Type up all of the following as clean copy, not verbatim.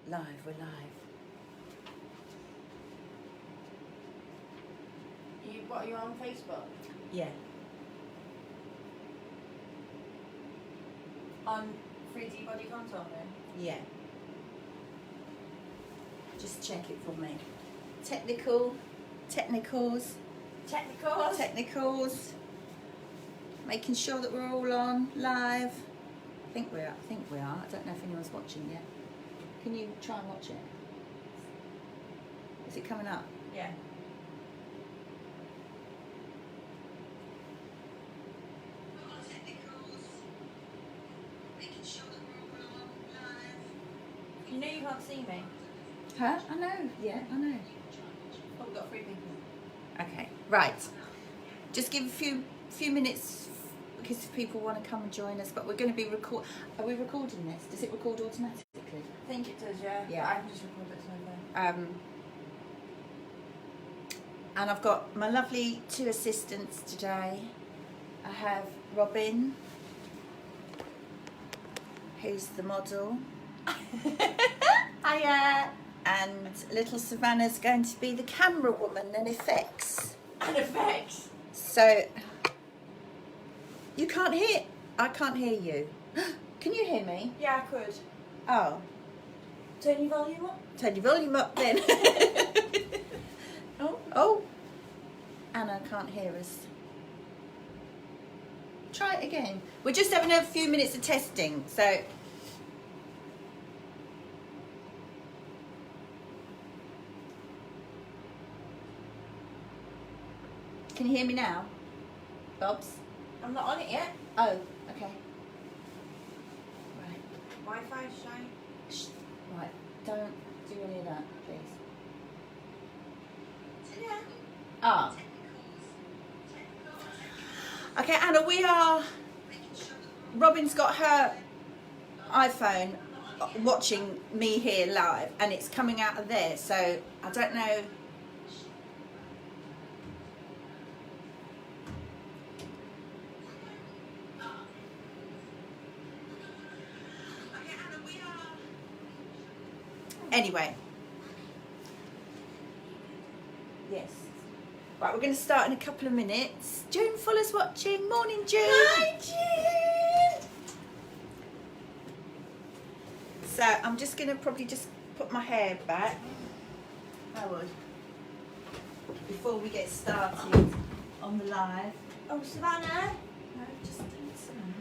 We're live. What, are you on Facebook? Yeah. On 3D Body Contour then? Yeah. Just check it for me. Technicals. Technicals? Making sure that we're all on live. I think we are. I don't know if anyone's watching yet. Can you try and watch it? Is it coming up? Yeah. You know you can't see me. Huh? I know. Yeah, I know. Oh, we've got 3 people. Okay. Right. Just give a few minutes because if people want to come and join us, but we're going to be Are we recording this? Does it record automatically? I think it does, yeah. Yeah. But I can just record it to my phone. And I've got my lovely 2 assistants today. I have Robin, who's the model. Hiya! And little Savannah's going to be the camera woman and effects. And effects. So you can't hear. I can't hear you. Can you hear me? Yeah, I could. Oh, Turn your volume up. turn your volume up then. Oh, Anna can't hear us. Try it again. We're just having a few minutes of testing, so. Can you hear me now, Bobs? I'm not on it yet. Oh, okay. Right. Wi-Fi shine. Shh. Right. Don't do any of that, please. Yeah. Ah. Okay, Anna, we are. Robin's got her iPhone watching me here live, and it's coming out of there, so I don't know. Anyway. Yes. Right, we're going to start in a couple of minutes. June Fuller's watching. Morning, June. Hi, June. So I'm just going to probably just put my hair back. I would. Before we get started on the live. Oh, Savannah. No, just do some.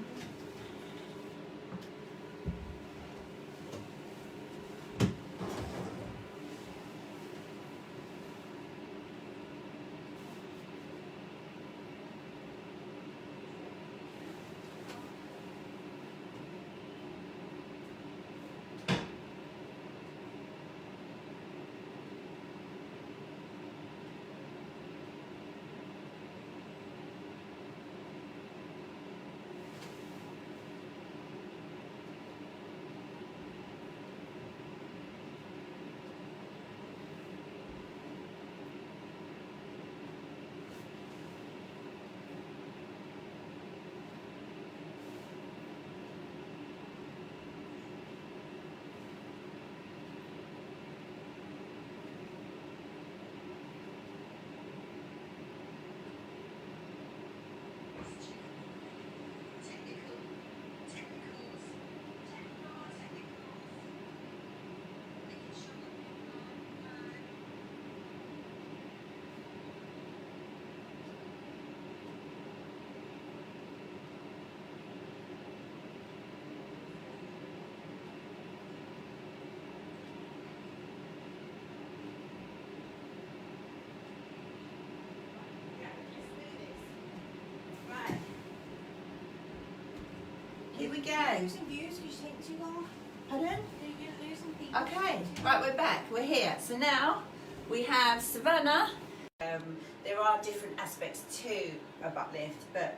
Here we go. Losing views because you take too long. Pardon? You're losing people. Okay, right, we're back. We're here. So now we have Savannah. There are different aspects to a butt lift, but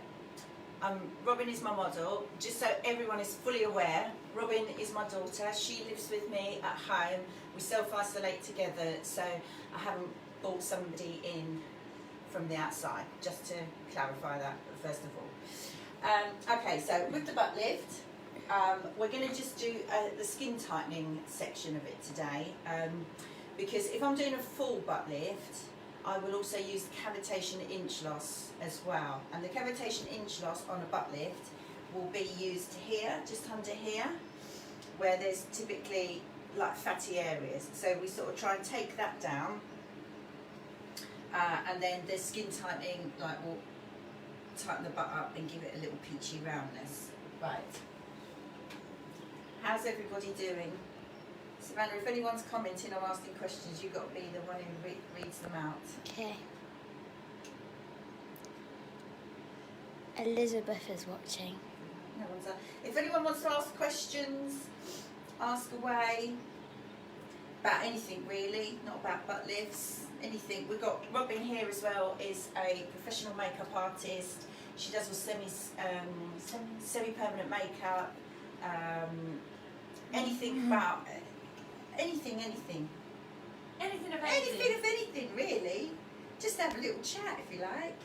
Robin is my model. Just so everyone is fully aware, Robin is my daughter. She lives with me at home. We self-isolate together, so I haven't brought somebody in from the outside, just to clarify that first of all. Okay, so with the butt lift, we're going to just do the skin tightening section of it today, because if I'm doing a full butt lift, I will also use the cavitation inch loss as well. And the cavitation inch loss on a butt lift will be used here, just under here, where there's typically like fatty areas. So we sort of try and take that down, and then the skin tightening like will tighten the butt up and give it a little peachy roundness. Right. How's everybody doing? Savannah, if anyone's commenting or asking questions, you've got to be the one who reads them out. Okay. Elizabeth is watching. No one's if anyone wants to ask questions, ask away. About anything really, not about butt lifts, anything. We've got Robin here as well, is a professional makeup artist. She does all semi-permanent makeup, anything about, anything Anything of anything of anything really. Just have a little chat if you like.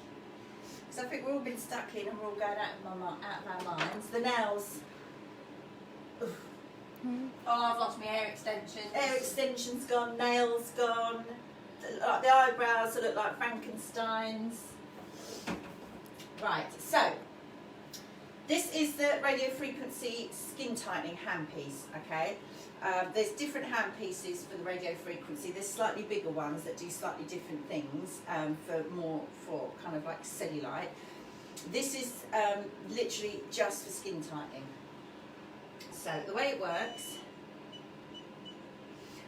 So I think we've all been stuck in and we're all going out of our minds. The nails. Oof. Oh, I've lost my hair extensions. Hair extensions gone, nails gone, the eyebrows that look like Frankenstein's. Right, so this is the radio frequency skin tightening handpiece, okay? There's different handpieces for the radio frequency. There's slightly bigger ones that do slightly different things, for kind of like cellulite. This is literally just for skin tightening. So the way it works,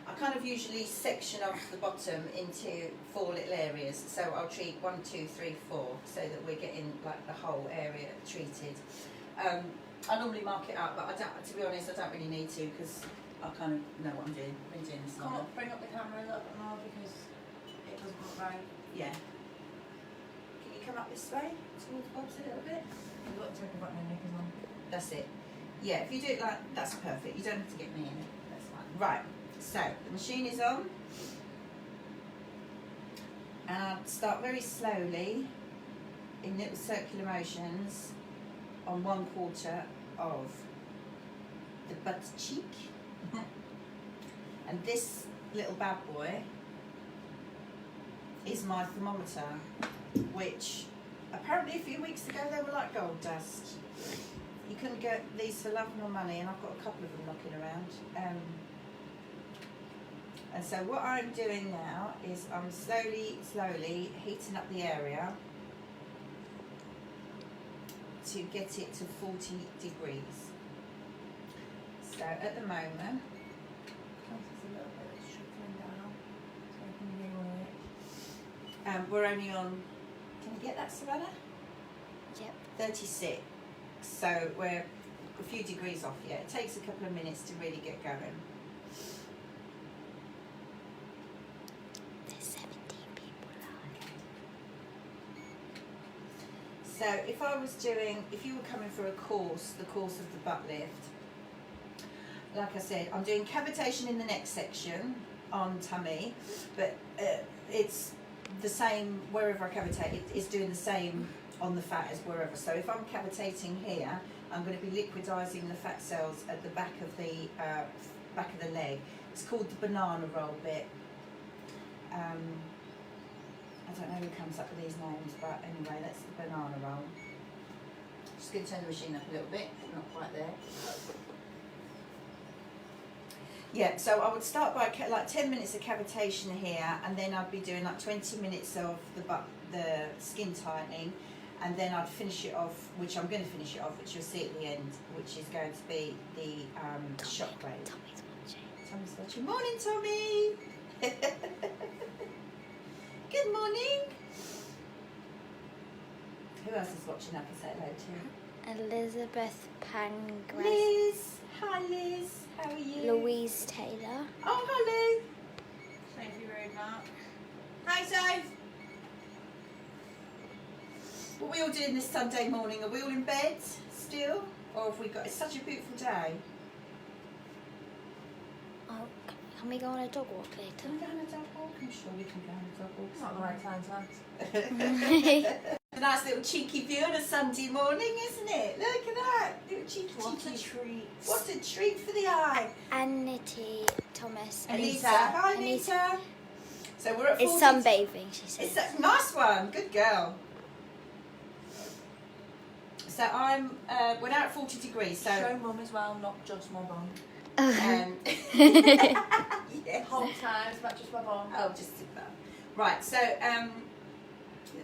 I kind of usually section off the bottom into 4 little areas. So I'll treat 1, 2, 3, 4, so that we're getting like the whole area treated. I normally mark it out, but I don't, to be honest, I don't really need to because I kind of know what I'm doing. I've been doing this long. Bring up the camera a little bit more because it doesn't look right. Yeah. Can you come up this way towards Bob's a little bit? It looks like I've got my knickers on. That's it. Yeah, if you do it like, that's perfect. You don't have to get me in it. That's fine. Right, so the machine is on. And I'll start very slowly in little circular motions on 1/4 of the butt cheek. And this little bad boy is my thermometer, which apparently a few weeks ago they were like gold dust. You couldn't get these for love nor money, and I've got a couple of them knocking around. And so what I'm doing now is I'm slowly heating up the area to get it to 40 degrees. So at the moment, we're only on, can you get that, Savannah? Yep. 36. So we're a few degrees off yet. It takes a couple of minutes to really get going. There's 17 people live. So if I was doing, if you were coming for a course, the course of the butt lift, like I said, I'm doing cavitation in the next section on tummy, but it's the same wherever I cavitate, it's doing the same on the fat as wherever. So if I'm cavitating here, I'm going to be liquidizing the fat cells at the back of the leg. It's called the banana roll bit. I don't know who comes up with these names, but anyway, that's the banana roll. Just going to turn the machine up a little bit, not quite there. Yeah, so I would start by like 10 minutes of cavitation here, and then I'd be doing like 20 minutes of the skin tightening, and then I'd finish it off, which I'm going to finish it off, which you'll see at the end, which is going to be the shockwave. Tommy's watching. Tommy's watching. Morning, Tommy! Good morning! Who else is watching? I can say hello to. Elizabeth Pangras. Liz! Hi, Liz. How are you? Louise Taylor. Oh, hello. Sophie Rude, Mark. Hi, Soph. What are we all doing this Sunday morning? Are we all in bed still? Or have we got, it's such a beautiful day. Oh, can we go on a dog walk Can later? we go on a dog walk? I'm sure we can go on a dog walk. It's not the right time, Soph. A nice little cheeky view on a Sunday morning, isn't it? Look at that. Little cheeky, What a cheeky. treat. What a treat for the eye. Anity, Thomas, Anita. Hi, Anita. So we're at 40. It's sunbathing, she says. It's a nice one. Good girl. So we're now at 40 degrees. So Show mum as well, not just my bum. yeah. Whole time, it's not just my bum. Oh, just sit that. Right. So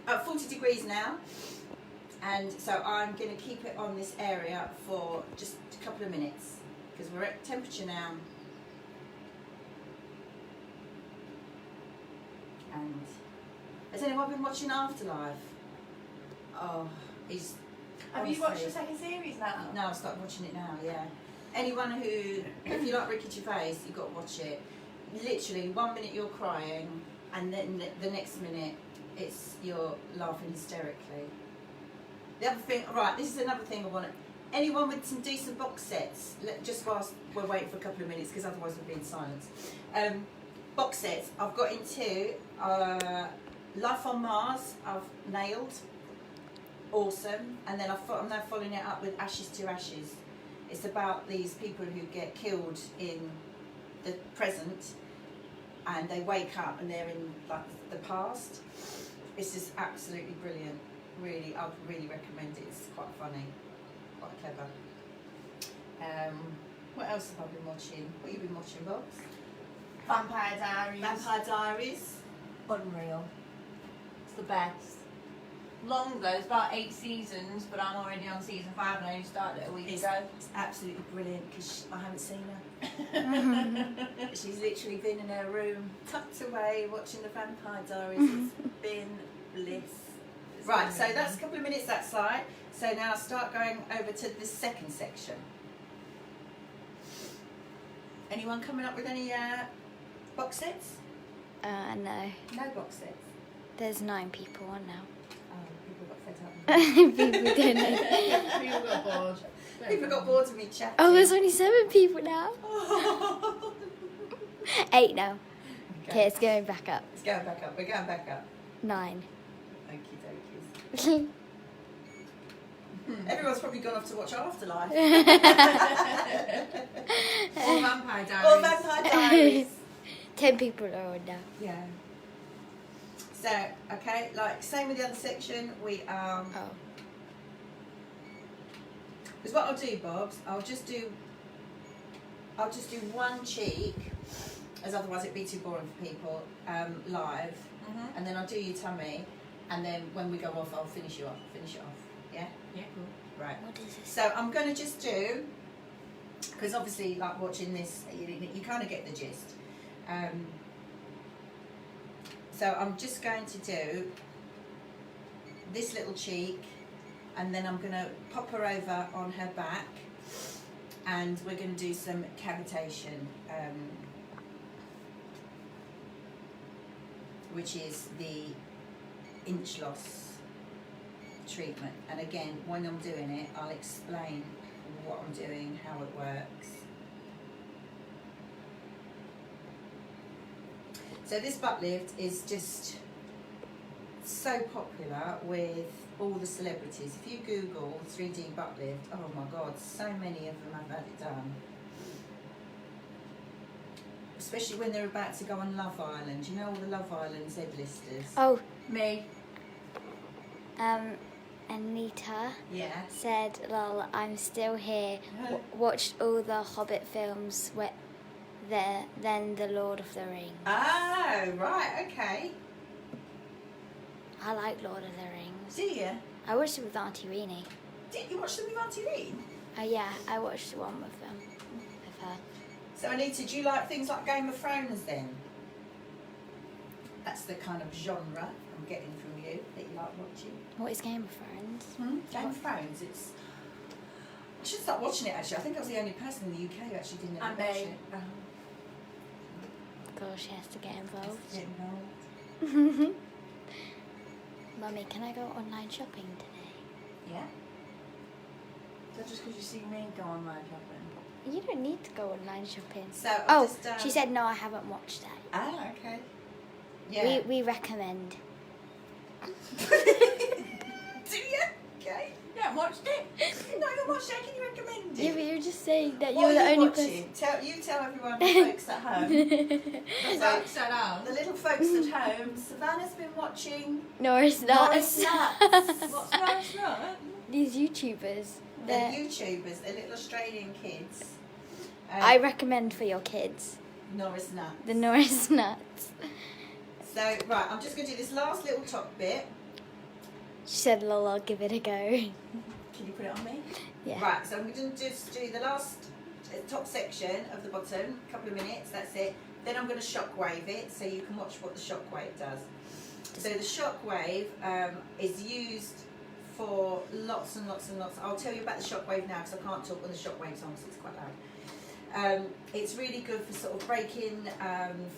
at 40 degrees now, and so I'm going to keep it on this area for just a couple of minutes because we're at temperature now. And has anyone been watching Afterlife? Oh, he's. Have you watched the second series now? No, I've started watching it now, yeah. Anyone who, if you like Ricky Gervais, you've got to watch it. Literally, 1 minute you're crying, and then the next minute you're laughing hysterically. The other thing, right, this is another thing I want to, anyone with some decent box sets, just whilst we're waiting for a couple of minutes, because otherwise we'll be in silence. Box sets, I've got into Life on Mars, I've nailed. Awesome. And then I'm now following it up with Ashes to Ashes. It's about these people who get killed in the present and they wake up and they're in like the past. It's just absolutely brilliant. Really, I'd really recommend it. It's quite funny, quite clever. What else have I been watching? What have you been watching, Bobs? Vampire Diaries. Vampire Diaries. Unreal. It's the best. Long though, it's about 8 seasons, but I'm already on season 5 and I only started it a week ago. It's absolutely brilliant because I haven't seen her. She's literally been in her room, tucked away, watching the Vampire Diaries. It's been bliss. Right, so that's a couple of minutes that side. So now start going over to the second section. Anyone coming up with any box sets? No. No box sets. There's 9 people on now. Oh, people got fed up. People don't know. People got bored. People got bored of me chatting. Oh, there's only 7 people now. 8 now. Okay, it's going back up. It's going back up. We're going back up. 9. Okie dokies. Everyone's probably gone off to watch Afterlife. Or Vampire Diaries. Or Vampire Diaries. 10 people are on now. Yeah. So, okay, like same with the other section, we Oh. because what I'll do, Bobs, I'll just do one cheek, as otherwise it'd be too boring for people, live, and then I'll do your tummy, and then when we go off, I'll finish it off. Yeah? Yeah, cool. Right. What is this? So I'm going to just do, because obviously, like watching this, you kind of get the gist. So I'm just going to do this little cheek, and then I'm going to pop her over on her back, and we're going to do some cavitation, which is the inch loss treatment. And again, when I'm doing it, I'll explain what I'm doing, how it works. So this butt lift is just so popular with all the celebrities. If you Google 3D butt lift, oh my God, so many of them have had it done. Especially when they're about to go on Love Island. You know all the Love Island Z-listers? Oh, Me. Anita Yeah. said, lol, I'm still here. Watched all the Hobbit films, then the Lord of the Rings. Oh, right, okay. I like Lord of the Rings. Do you? I watched it with Auntie Reenie. Did you watch them with Auntie Reen? Oh yeah, I watched one with them, with her. So Anita, do you like things like Game of Thrones then? That's the kind of genre I'm getting from you that you like watching. What is Game of Thrones? Game of Thrones, it's... I should start watching it actually. I think I was the only person in the UK who actually didn't ever And watch me. it. Girl, she has to get involved. Get involved. Mummy, can I go online shopping today? Yeah. Is that just because you see me go online shopping? You don't need to go online shopping. So I'll Oh, just, she said no, I haven't watched it. Ah, okay. Yeah. We recommend. Do you? Okay. You haven't watched it? No, I haven't watched it. Can you recommend it? Yeah, but you're just saying that What you're the are you only watching? person. Tell everyone, the folks at home. The So, folks at home. the little folks at home, Savannah's been watching Norris Nuts. Norris Nuts. What's Norris Nuts? These YouTubers. They're They're, YouTubers, they're little Australian kids. I recommend for your kids. Norris Nuts. The Norris Nuts. So, right, I'm just going to do this last little top bit. She said, lol, I'll give it a go. Can you put it on me? Yeah. Right, so I'm going to just do the last top section of the bottom, a couple of minutes, that's it. Then I'm going to shockwave it so you can watch what the shockwave does. So the shockwave is used for lots and lots and lots. I'll tell you about the shockwave now because I can't talk when the shockwave's on because it's quite loud. It's really good for sort of breaking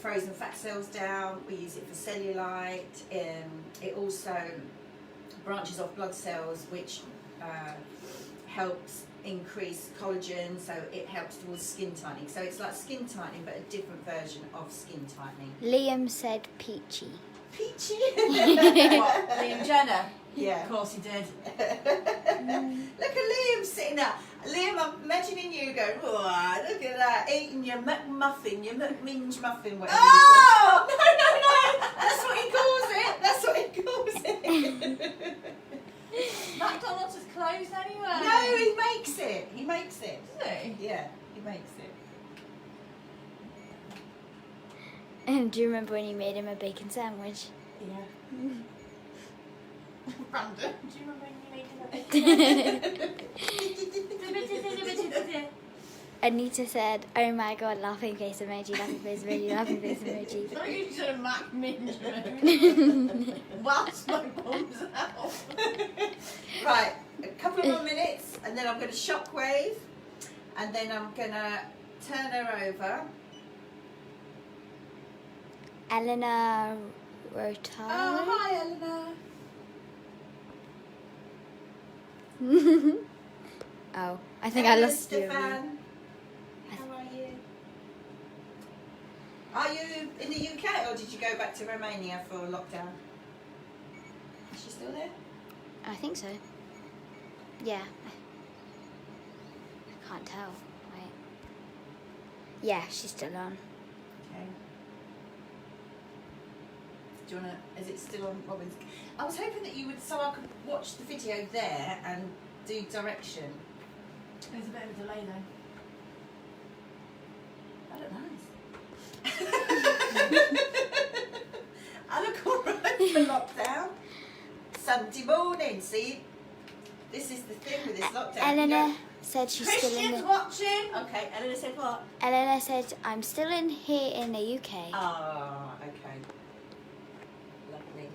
frozen fat cells down. We use it for cellulite. It also branches off blood cells, which helps increase collagen, so it helps towards skin tightening. So it's like skin tightening, but a different version of skin tightening. Liam said peachy. Peachy. What, Liam Jenner? Yeah. Of course he did. Look at Liam sitting there. Liam, I'm imagining you going, oh, look at that, eating your McMuffin, your McMinge muffin, whatever Oh! No! That's what he calls it. That's what he calls it. McDonald's is closed anyway. No, he makes it. He makes it. Does he? Yeah, he makes it. And do you remember when you made him a bacon sandwich? Yeah. Brandon, do you remember when you made it? Anita said, oh my god, laughing face emoji, laughing face emoji, laughing face emoji. I thought you should have Mac Minge. Whilst my bum's out. Right, a couple of more minutes, and then I'm going to shockwave, and then I'm going to turn her over. Eleanor Rotaro. Oh, hi, Eleanor. Oh, I think I lost you. Stefan. How are you? Are you in the UK or did you go back to Romania for lockdown? Is she still there? I think so. Yeah. I can't tell. Wait. Yeah, she's still on. Okay. Do you wanna? Is it still on Robin's? I was hoping that you would, so I could watch the video there and do direction. There's a bit of a delay though. I look nice. I look alright for lockdown. Sunday morning, see? This is the thing with this lockdown. Eleanor said she's still in Christian's the... watching. Okay, Eleanor said what? Eleanor said, I'm still in here in the UK. Ah, okay. Lovely.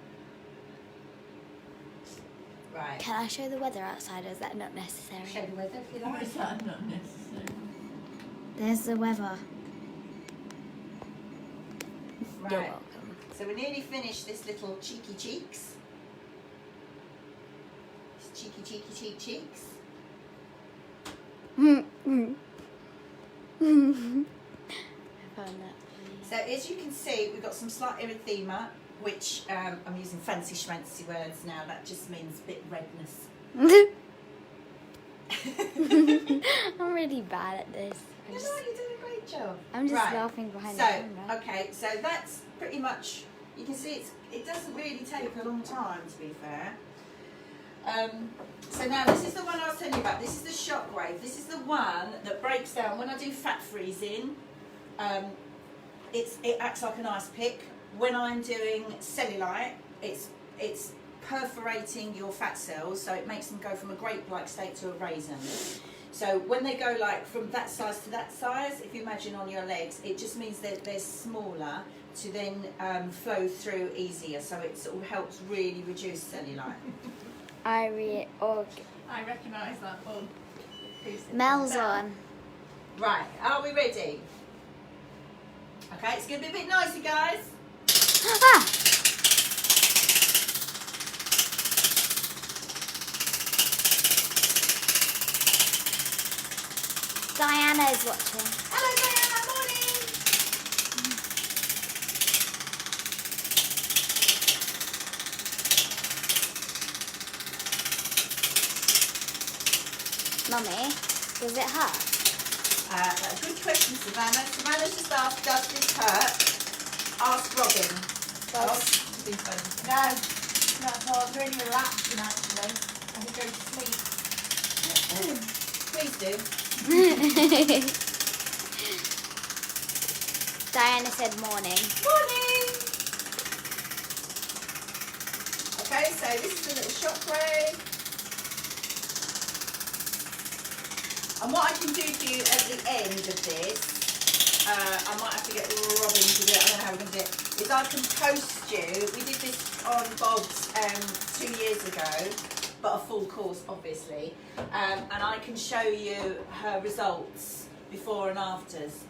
Right. Can I show the weather outside, or is that not necessary? Show the weather if you Why like. is that not necessary? There's the weather. You're Right. welcome. So we're nearly finished this little cheeky cheeks. This cheeky cheeks. I found that. So as you can see, we've got some slight erythema, which I'm using fancy schmancy words now. That just means a bit redness. I'm really bad at this. You know what, you're doing a great job. I'm just Right. laughing behind So, the camera. okay, so that's pretty much, you can see it doesn't really take a long time, to be fair. So now this is the one I was telling you about. This is the shockwave. This is the one that breaks down. When I do fat freezing, it acts like an ice pick. When I'm doing cellulite, it's perforating your fat cells, so it makes them go from a grape-like state to a raisin. So when they go like from that size to that size, if you imagine on your legs, it just means that they're smaller to then flow through easier. So it sort of helps really reduce cellulite. I recognise that one. Mel's on. Right, are we ready? Okay, it's going to be a bit noisy, guys. Ah! Diana is watching. Hello, Diana, morning. Mummy, does it hurt? Good question, Savannah. Savannah's just asked, does this hurt? Ask Robin. Well, No, I was really relaxing actually. I could go to sleep. Please do. Diana said morning. Morning! Okay, so this is a little shockwave. And what I can do for you at the end of this, I might have to get Robin to do it, I don't know how we're going to do it, is I can post you, we did this on Bob's 2 years ago, but a full course obviously, and I can show you her results before and afters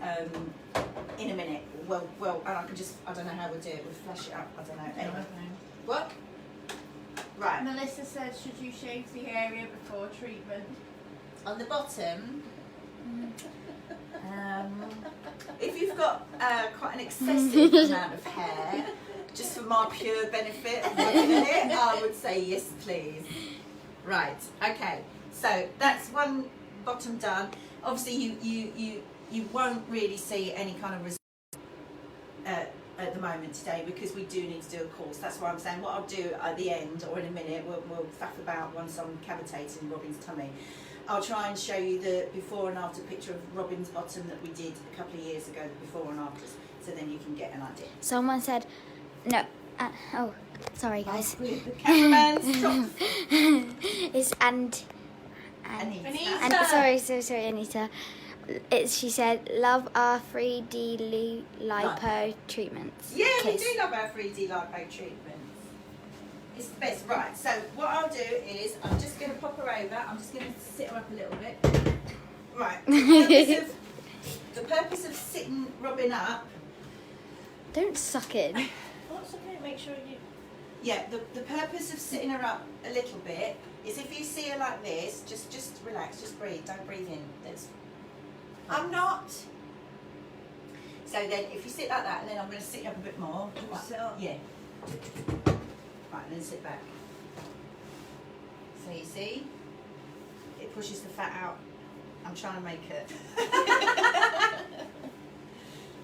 in a minute. Well, and I can just, I don't know how we'll do it, we'll flash it up, I don't know. Anyway. What? Right. Melissa says, should you shave the area before treatment? On the bottom, if you've got quite an excessive amount of hair, just for my pure benefit of looking at it, I would say yes, please. Right. Okay. So that's one bottom done. Obviously, you won't really see any kind of result at the moment today because we do need to do a course. That's why I'm saying what I'll do at the end or in a minute. We'll faff about once I'm cavitating Robin's tummy. I'll try and show you the before and after picture of Robin's bottom that we did a couple of years ago, the before and afters, so then you can get an idea. Someone said, no. Oh, sorry guys. The cameraman, stop. It's Anita. and sorry, Anita. She said, love our 3D lipo treatments. Yeah, Kiss. we do love our 3D lipo treatments. It's the best. Right, so what I'll do is I'm just going to pop her over. I'm just going to sit her up a little bit. Right. The purpose of sitting Robin up. Don't suck it. What's okay? Make sure you. Yeah, the purpose of sitting her up a little bit is if you see her like this, just relax, just breathe. Don't breathe in. I'm not. So then if you sit like that, and then I'm going to sit you up a bit more. Right. Sit up? Yeah. Right, and then sit back. So you see, it pushes the fat out. I'm trying to make it.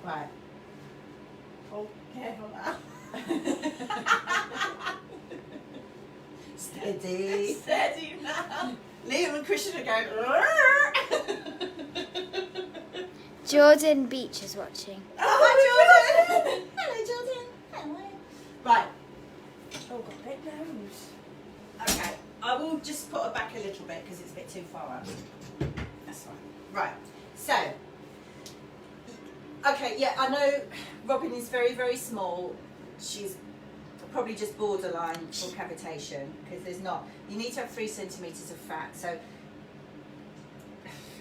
Right. Oh, careful now. Steady. Steady now. Liam and Christian are going. Jordan Beach is watching. Oh, Jordan! Hello, Jordan. Hello. Right. Oh, got a big nose. Okay. I will just put her back a little bit because it's a bit too far up. That's fine. Right. So. Okay. Yeah, I know Robin is very, very small. She's probably just borderline for cavitation because there's not. You need to have 3 centimetres of fat. So.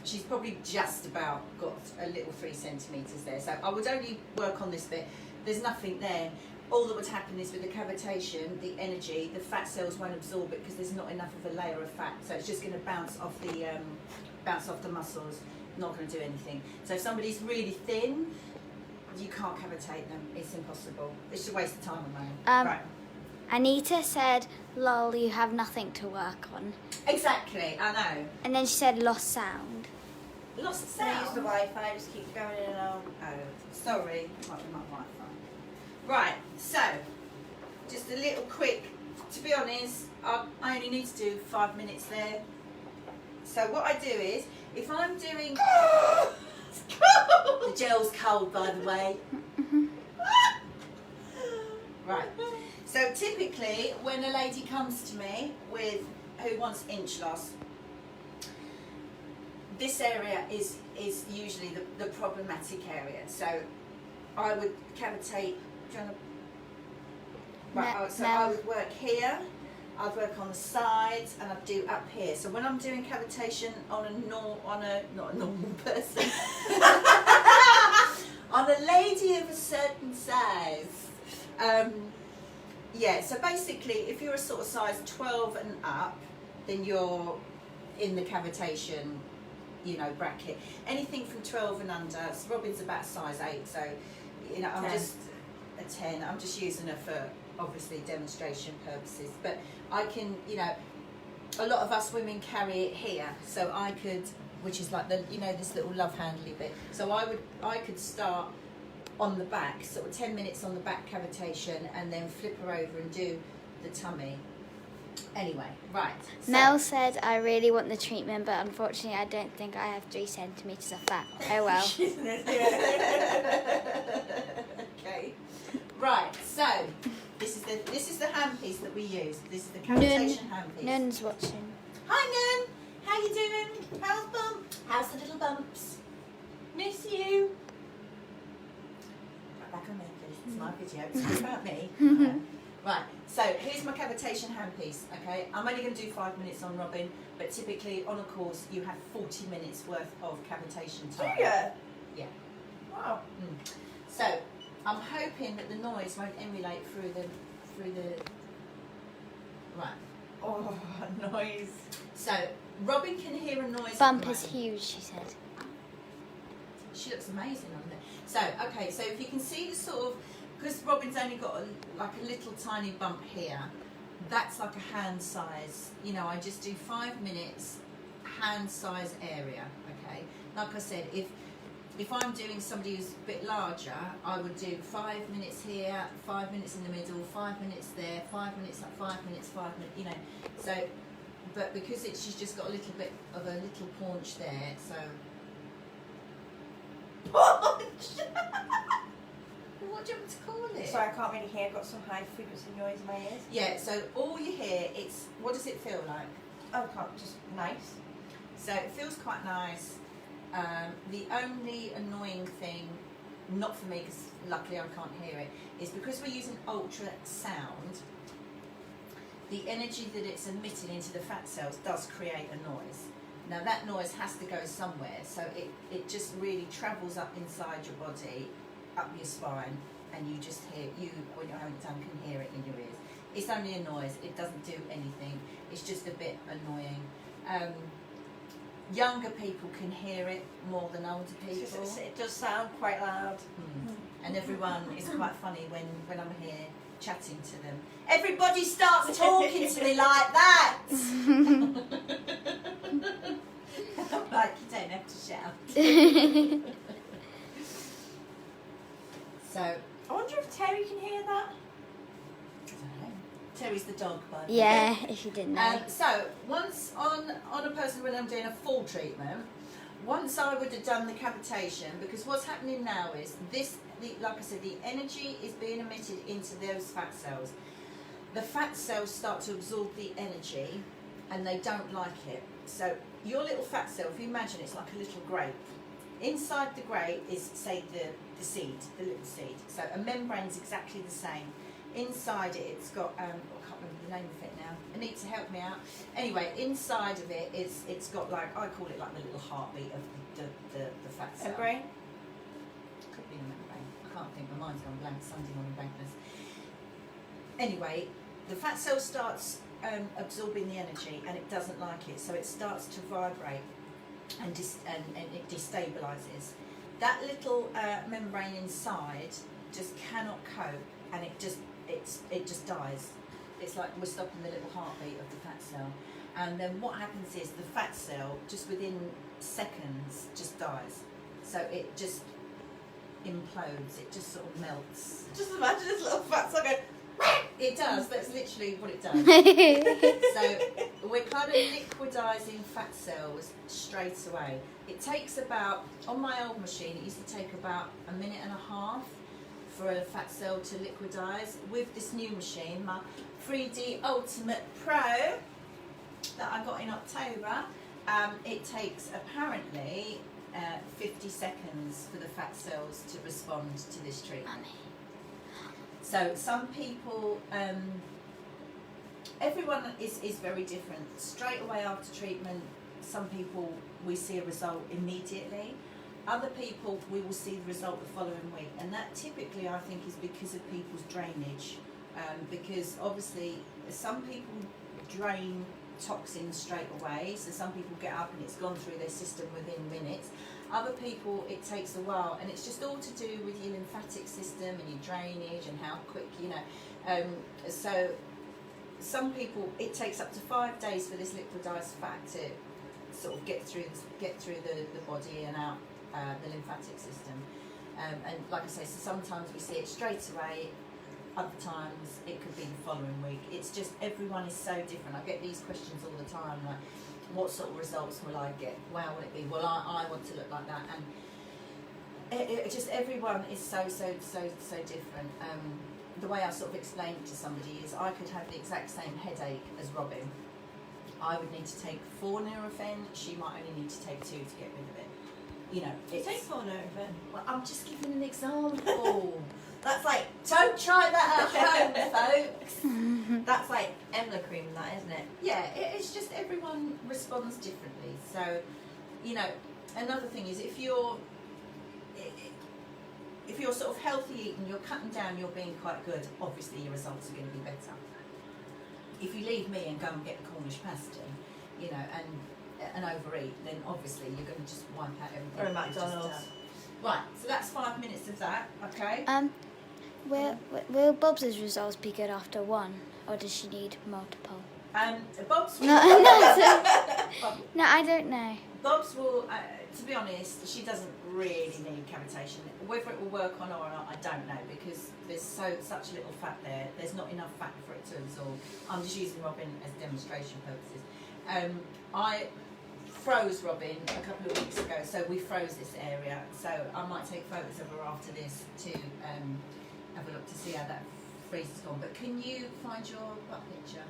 She's probably just about got a little 3 centimetres there. So I would only work on this bit. There's nothing there. All that would happen is with the cavitation, the energy, the fat cells won't absorb it because there's not enough of a layer of fat. So it's just going to bounce off the muscles. Not going to do anything. So if somebody's really thin, you can't cavitate them. It's impossible. It's a waste of time and money. Right. Anita said, lol, you have nothing to work on. Exactly, I know. And then she said, lost sound. Lost Use sound. the Wi-Fi, just keep going in and out. Oh, sorry. Might be my Wi-Fi. Right, so, just a little quick, to be honest, I only need to do 5 minutes there. So what I do is, if I'm doing... It's cold! The gel's cold, by the way. Right. So typically, when a lady comes to me who wants inch loss, this area is usually the problematic area. So I would cavitate. Do you want to, right. So I would work here. I'd work on the sides, and I'd do up here. So when I'm doing cavitation on not a normal person, on a lady of a certain size. Yeah, so basically, if you're a sort of size 12 and up, then you're in the cavitation, bracket. Anything from 12 and under, so Robin's about size 8, so, I'm 10. just a 10. I'm just using her for, obviously, demonstration purposes. But I can, a lot of us women carry it here, so I could, which is like the, you know, this little love handly bit. So I could start on the back, sort of 10 minutes on the back cavitation, and then flip her over and do the tummy. Anyway, right. So. Mel said, I really want the treatment, but unfortunately I don't think I have 3 centimetres of fat. Oh well. Okay. Right, so this is the handpiece that we use. This is the cavitation handpiece. Nun's watching. Hi Nun! How you doing? How's Bump? How's the little bumps? Miss you. Right back on there, please. It's my video. It's not about me. Right, so here's my cavitation handpiece, okay? I'm only going to do 5 minutes on Robin, but typically on a course you have 40 minutes worth of cavitation time. Do you? Yeah. Wow. So I'm hoping that the noise won't emulate through the. Right. Oh, noise. So Robin can hear a noise. Bump is huge, she said. She looks amazing on there. So okay, so if you can see the sort of, because Robin's only got like a little tiny bump here, that's like a hand size. You know, I just do 5 minutes, hand size area. Okay, like I said, if I'm doing somebody who's a bit larger, I would do 5 minutes here, 5 minutes in the middle, 5 minutes there, 5 minutes, 5 minutes, 5 minutes. You know, so. But because she's just got a little bit of a little paunch there, so. What do you want to call it? Sorry, I can't really hear. I've got some high frequency noise in my ears. Yeah, so all you hear, it's, what does it feel like? Oh, I can't, just nice. So it feels quite nice. The only annoying thing, not for me because luckily I can't hear it, is because we're using ultrasound, the energy that it's emitting into the fat cells does create a noise. Now that noise has to go somewhere, so it just really travels up inside your body, up your spine, and you just hear, when you're having it done, can hear it in your ears. It's only a noise, it doesn't do anything, it's just a bit annoying. Younger people can hear it more than older people. It does sound quite loud. And everyone is quite funny when I'm here chatting to them. Everybody starts talking to me like that! I'm like, you don't have to shout. So, I wonder if Terry can hear that. I don't know. Terry's the dog, by the way. Yeah, if you didn't know. So, once on a person when I'm doing a full treatment, once I would have done the cavitation, because what's happening now is like I said, the energy is being emitted into those fat cells. The fat cells start to absorb the energy and they don't like it. So your little fat cell, if you imagine it's like a little grape. Inside the grape is, say, the seed, the little seed. So a membrane's exactly the same. Inside it, it's got, I can't remember the name of it now. Anita, help me out. Anyway, inside of it, it's got like, I call it like the little heartbeat of the fat cell. Membrane? Could be the membrane. I can't think, my mind's gone blank, Sunday morning blankness. Anyway, the fat cell starts absorbing the energy and it doesn't like it, so it starts to vibrate and it destabilises. That little membrane inside just cannot cope, and it just dies. It's like we're stopping the little heartbeat of the fat cell. And then what happens is the fat cell, just within seconds, just dies. So it just implodes, it just sort of melts. Just imagine this little fat cell going. It does, that's literally what it does. So we're kind of liquidising fat cells straight away. It takes about, on my old machine, it used to take about 1.5 minutes for a fat cell to liquidise. With this new machine, my 3D Ultimate Pro that I got in October, it takes apparently 50 seconds for the fat cells to respond to this treatment. So some people, everyone is very different. Straight away after treatment, some people we see a result immediately. Other people we will see the result the following week, and that typically I think is because of people's drainage. Because obviously some people drain toxins straight away, so some people get up and it's gone through their system within minutes. Other people it takes a while, and it's just all to do with your lymphatic system and your drainage and how quick, you know. So some people, it takes up to 5 days for this liquidized fat to sort of get through the body and out the lymphatic system. And like I say, so sometimes we see it straight away, other times it could be the following week. It's just, everyone is so different. I get these questions all the time, like, what sort of results will I get? How will it be? Well, I want to look like that. And it just, everyone is so different. The way I sort of explain it to somebody is, I could have the exact same headache as Robin. I would need to take 4 Nurofen. She might only need to take 2 to get rid of it. You know, it's, Take 4 Nurofen. well, I'm just giving an example. That's like, don't try that at home, folks. That's like, Emla cream and that, isn't it? yeah, it's just everyone responds differently. So, you know, another thing is, if you're sort of healthy eating, you're cutting down, you're being quite good, obviously your results are going to be better. If you leave me and go and get a Cornish pasty, you know, and overeat, then obviously you're going to just wipe out everything. Or a that you've just McDonald's. done. Right, so that's 5 minutes of that, okay? Will Bob's results be good after one, or does she need multiple? Bob's No, no, I don't know. Bob's will, to be honest, she doesn't really need cavitation. Whether it will work on her or not, I don't know, because there's such little fat there. There's not enough fat for it to absorb. I'm just using Robin as demonstration purposes. I froze Robin a couple of weeks ago, so we froze this area. So I might take photos of her after this to have a look to see how that freeze has gone. But can you find your butt picture?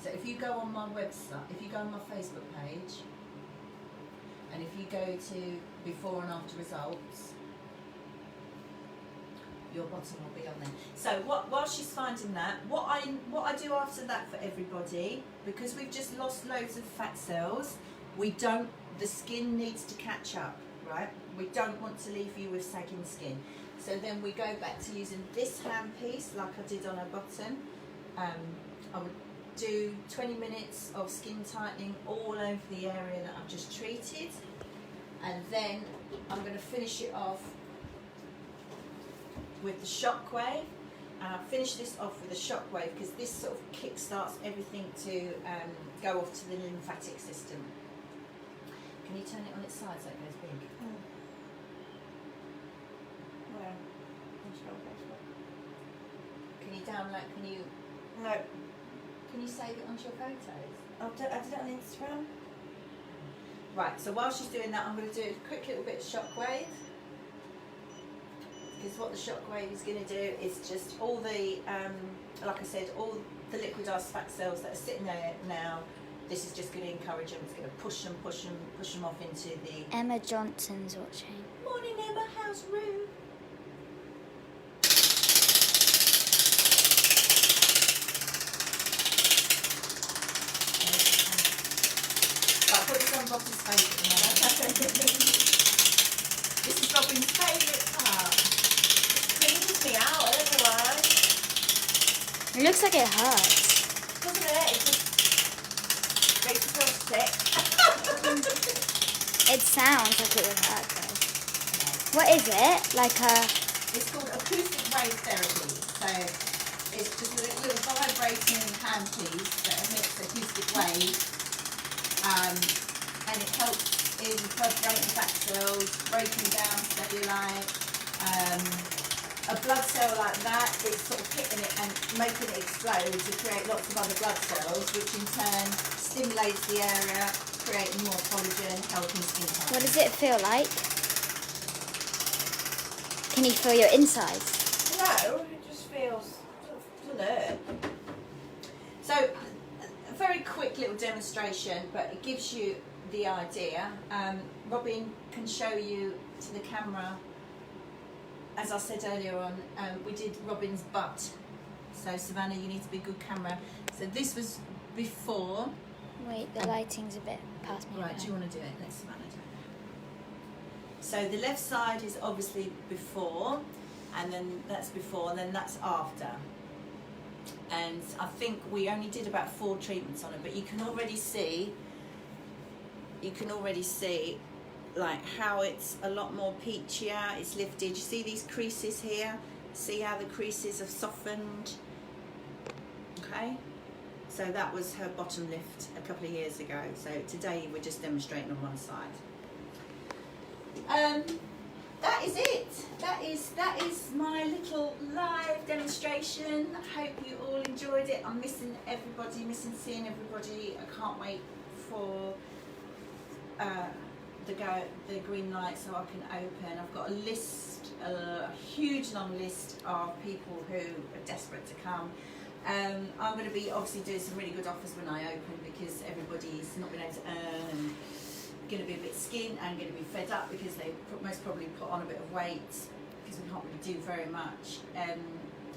So if you go on my website, if you go on my Facebook page, and if you go to before and after results, your bottom will be on there. So while she's finding that, what I do after that for everybody, because we've just lost loads of fat cells, the skin needs to catch up, right? We don't want to leave you with sagging skin. So then we go back to using this hand piece, like I did on her bottom. I would do 20 minutes of skin tightening all over the area that I've just treated, and then I'm going to finish it off with the shockwave. And I'll finish this off with the shockwave because this sort of kick-starts everything to go off to the lymphatic system. Can you turn it on its side so it goes big? Where? Can you download, No. can you save it onto your photos? I did it on Instagram. Right, so while she's doing that, I'm going to do a quick little bit of shockwave. Because what the shockwave is going to do is just all the, like I said, all the liquidized fat cells that are sitting there now, this is just going to encourage them. It's going to push them off into the... Emma Johnson's watching. Morning, Emma, how's Rue? Right, put this on Bob's face at the moment. This is Robin's favourite part. Cleans me out, I don't know why. It looks like it hurts. Doesn't it? It just makes you feel sick. It sounds like it would hurt though. What is it? Like a... It's called acoustic wave therapy. So it's just a little vibrating handpiece that emits acoustic waves, and it helps in perforating fat cells, breaking down cellulite. A blood cell like that is sort of hitting it and making it explode to create lots of other blood cells, which in turn stimulates the area, creating more collagen, helping skin health. What does it feel like? Can you feel your insides? No, it just feels, doesn't hurt. So, a very quick little demonstration, but it gives you the idea. Robin can show you to the camera. As I said earlier on, we did Robin's butt. So Savannah, you need to be a good camera. So this was before. Wait, the lighting's a bit past me. Right, do you want to do it? Let Savannah do it. So the left side is obviously before, and then that's before, and then that's after. And I think we only did about 4 treatments on it, but you can already see like how it's a lot more peachier, it's lifted. You see these creases here? See how the creases have softened? Okay? So that was her bottom lift a couple of years ago. So today we're just demonstrating on one side. That is it. That is my little live demonstration. I hope you all enjoyed it. I'm missing everybody, missing seeing everybody. I can't wait for the green light so I can open. I've got a huge long list of people who are desperate to come. I'm going to be obviously doing some really good offers when I open, because everybody's not been able to earn and going to be a bit skint and going to be fed up because they most probably put on a bit of weight, because we can't really do very much.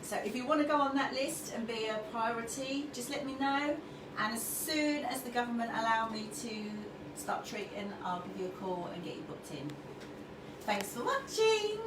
So if you want to go on that list and be a priority, just let me know, and as soon as the government allow me to start treating, I'll give you a call and get you booked in. Thanks for watching.